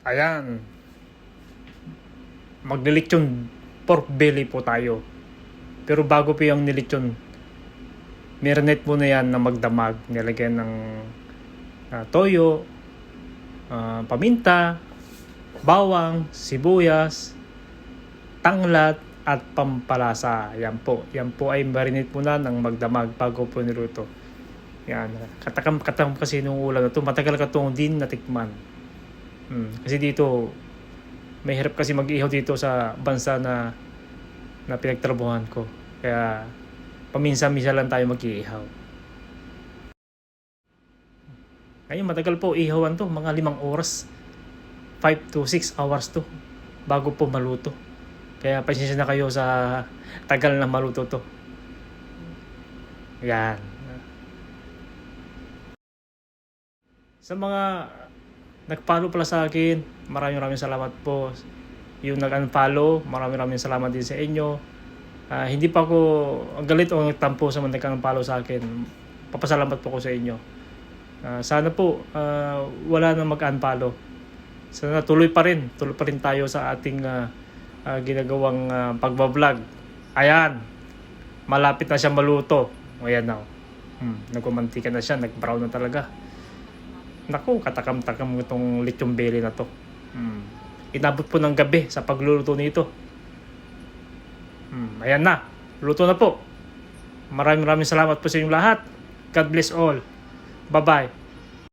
Ayan, maglilitsyon pork belly po tayo. Pero bago po yung nilitsyon, marinate muna yan na magdamag. Nilagyan ng toyo, paminta, bawang, sibuyas, tanglad, at pampalasa. Yan po ay marinate muna ng magdamag bago po niluto. Yan, katakam kasi nung ulam na to, matagal ka itong din natikman. Kasi dito, may hirap kasi mag-ihaw dito sa bansa na pinagtrabuhan ko. Kaya paminsan-minsan lang tayo mag-iihaw. Ngayon matagal po ihawan to, mga 5 oras. 5 to 6 hours to bago po maluto. Kaya pasensya na kayo sa tagal na maluto to. Yan. Sa mga nag-follow pala sa akin, maraming salamat po. Yung nag-unfollow, maraming salamat din sa inyo. Hindi pa ako galit o nagtampo sa mga nag-unfollow sa akin. Papasalamat po ko sa inyo. Sana po wala nang mag-unfollow. Sana tuloy pa rin tayo sa ating ginagawang pagbablog. Ayan, malapit na siya maluto. Ayan na. Nagkumantika na siya, nag-brown na talaga. Naku, katakam-takam itong lechon belly na to. Inabot po ng gabi sa pagluluto nito. Ayan na, luto na po. Maraming salamat po sa inyong lahat. God bless all. Bye-bye.